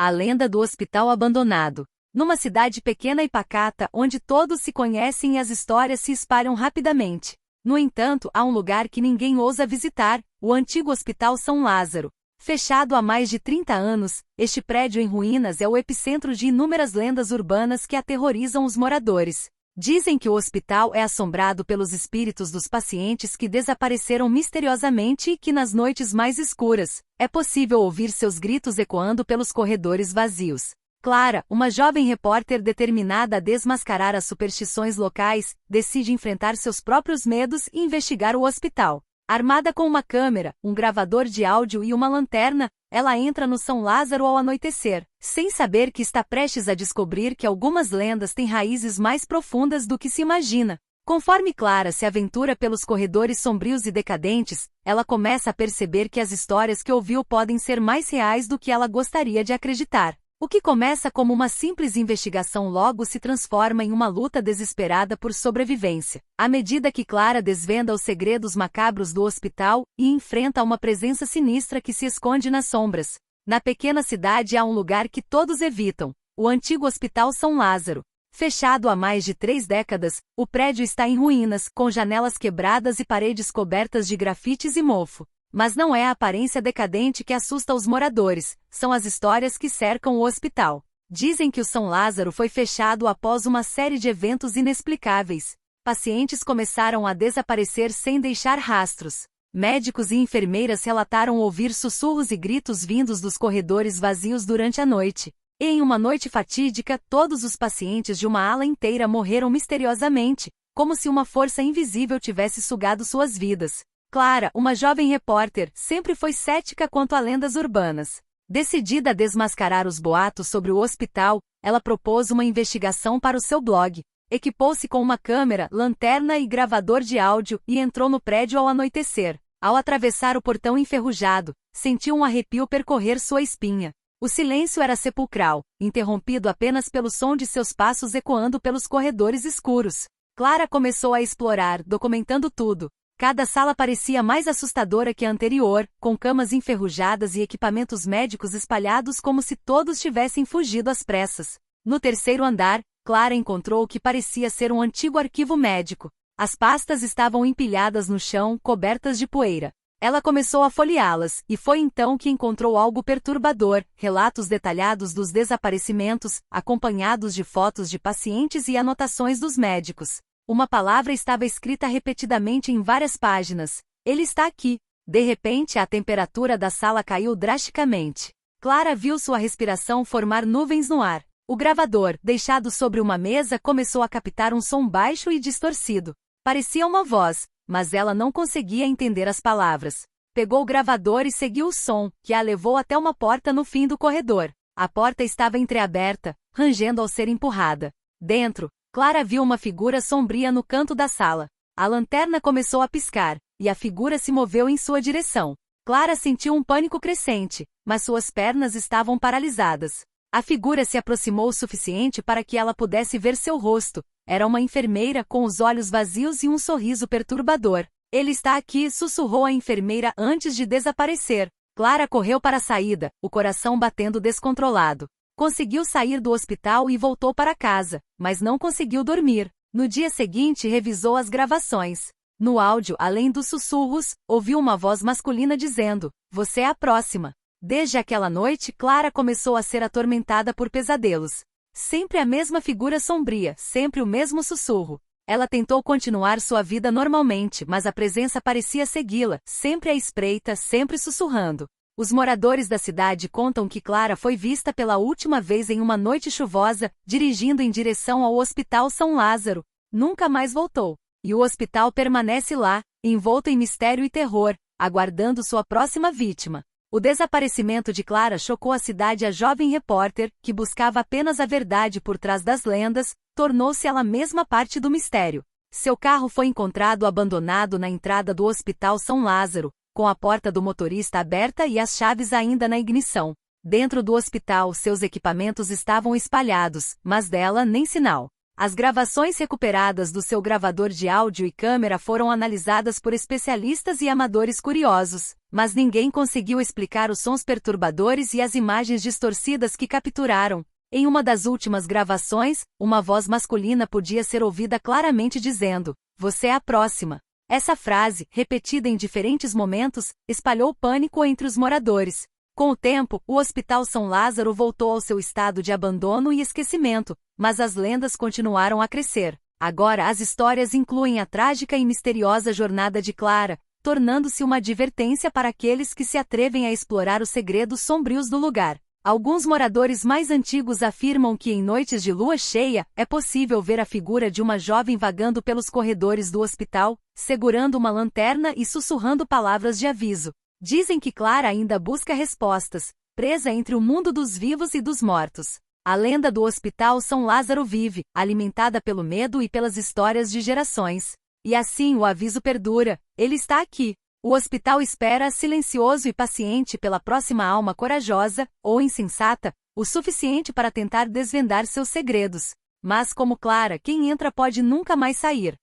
A lenda do hospital abandonado. Numa cidade pequena e pacata onde todos se conhecem e as histórias se espalham rapidamente. No entanto, há um lugar que ninguém ousa visitar, o antigo Hospital São Lázaro. Fechado há mais de 30 anos, este prédio em ruínas é o epicentro de inúmeras lendas urbanas que aterrorizam os moradores. Dizem que o hospital é assombrado pelos espíritos dos pacientes que desapareceram misteriosamente e que nas noites mais escuras, é possível ouvir seus gritos ecoando pelos corredores vazios. Clara, uma jovem repórter determinada a desmascarar as superstições locais, decide enfrentar seus próprios medos e investigar o hospital. Armada com uma câmera, um gravador de áudio e uma lanterna, ela entra no São Lázaro ao anoitecer, sem saber que está prestes a descobrir que algumas lendas têm raízes mais profundas do que se imagina. Conforme Clara se aventura pelos corredores sombrios e decadentes, ela começa a perceber que as histórias que ouviu podem ser mais reais do que ela gostaria de acreditar. O que começa como uma simples investigação logo se transforma em uma luta desesperada por sobrevivência. À medida que Clara desvenda os segredos macabros do hospital e enfrenta uma presença sinistra que se esconde nas sombras. Na pequena cidade há um lugar que todos evitam: o antigo Hospital São Lázaro. Fechado há mais de 3 décadas, o prédio está em ruínas, com janelas quebradas e paredes cobertas de grafites e mofo. Mas não é a aparência decadente que assusta os moradores, são as histórias que cercam o hospital. Dizem que o São Lázaro foi fechado após uma série de eventos inexplicáveis. Pacientes começaram a desaparecer sem deixar rastros. Médicos e enfermeiras relataram ouvir sussurros e gritos vindos dos corredores vazios durante a noite. E em uma noite fatídica, todos os pacientes de uma ala inteira morreram misteriosamente, como se uma força invisível tivesse sugado suas vidas. Clara, uma jovem repórter, sempre foi cética quanto a lendas urbanas. Decidida a desmascarar os boatos sobre o hospital, ela propôs uma investigação para o seu blog. Equipou-se com uma câmera, lanterna e gravador de áudio e entrou no prédio ao anoitecer. Ao atravessar o portão enferrujado, sentiu um arrepio percorrer sua espinha. O silêncio era sepulcral, interrompido apenas pelo som de seus passos ecoando pelos corredores escuros. Clara começou a explorar, documentando tudo. Cada sala parecia mais assustadora que a anterior, com camas enferrujadas e equipamentos médicos espalhados como se todos tivessem fugido às pressas. No terceiro andar, Clara encontrou o que parecia ser um antigo arquivo médico. As pastas estavam empilhadas no chão, cobertas de poeira. Ela começou a folheá-las, e foi então que encontrou algo perturbador: relatos detalhados dos desaparecimentos, acompanhados de fotos de pacientes e anotações dos médicos. Uma palavra estava escrita repetidamente em várias páginas: ele está aqui. De repente, a temperatura da sala caiu drasticamente. Clara viu sua respiração formar nuvens no ar. O gravador, deixado sobre uma mesa, começou a captar um som baixo e distorcido. Parecia uma voz, mas ela não conseguia entender as palavras. Pegou o gravador e seguiu o som, que a levou até uma porta no fim do corredor. A porta estava entreaberta, rangendo ao ser empurrada. Dentro, Clara viu uma figura sombria no canto da sala. A lanterna começou a piscar, e a figura se moveu em sua direção. Clara sentiu um pânico crescente, mas suas pernas estavam paralisadas. A figura se aproximou o suficiente para que ela pudesse ver seu rosto. Era uma enfermeira com os olhos vazios e um sorriso perturbador. Ele está aqui, sussurrou a enfermeira antes de desaparecer. Clara correu para a saída, o coração batendo descontrolado. Conseguiu sair do hospital e voltou para casa, mas não conseguiu dormir. No dia seguinte revisou as gravações. No áudio, além dos sussurros, ouviu uma voz masculina dizendo: "Você é a próxima." Desde aquela noite, Clara começou a ser atormentada por pesadelos. Sempre a mesma figura sombria, sempre o mesmo sussurro. Ela tentou continuar sua vida normalmente, mas a presença parecia segui-la, sempre à espreita, sempre sussurrando. Os moradores da cidade contam que Clara foi vista pela última vez em uma noite chuvosa, dirigindo em direção ao Hospital São Lázaro. Nunca mais voltou. E o hospital permanece lá, envolto em mistério e terror, aguardando sua próxima vítima. O desaparecimento de Clara chocou a cidade. A jovem repórter, que buscava apenas a verdade por trás das lendas, tornou-se ela mesma parte do mistério. Seu carro foi encontrado abandonado na entrada do Hospital São Lázaro, com a porta do motorista aberta e as chaves ainda na ignição. Dentro do hospital, seus equipamentos estavam espalhados, mas dela nem sinal. As gravações recuperadas do seu gravador de áudio e câmera foram analisadas por especialistas e amadores curiosos. Mas ninguém conseguiu explicar os sons perturbadores e as imagens distorcidas que capturaram. Em uma das últimas gravações, uma voz masculina podia ser ouvida claramente dizendo: "Você é a próxima." Essa frase, repetida em diferentes momentos, espalhou pânico entre os moradores. Com o tempo, o Hospital São Lázaro voltou ao seu estado de abandono e esquecimento, mas as lendas continuaram a crescer. Agora as histórias incluem a trágica e misteriosa jornada de Clara, tornando-se uma advertência para aqueles que se atrevem a explorar os segredos sombrios do lugar. Alguns moradores mais antigos afirmam que em noites de lua cheia, é possível ver a figura de uma jovem vagando pelos corredores do hospital, segurando uma lanterna e sussurrando palavras de aviso. Dizem que Clara ainda busca respostas, presa entre o mundo dos vivos e dos mortos. A lenda do Hospital São Lázaro vive, alimentada pelo medo e pelas histórias de gerações. E assim o aviso perdura: ele está aqui. O hospital espera, silencioso e paciente, pela próxima alma corajosa, ou insensata, o suficiente para tentar desvendar seus segredos. Mas como Clara, quem entra pode nunca mais sair.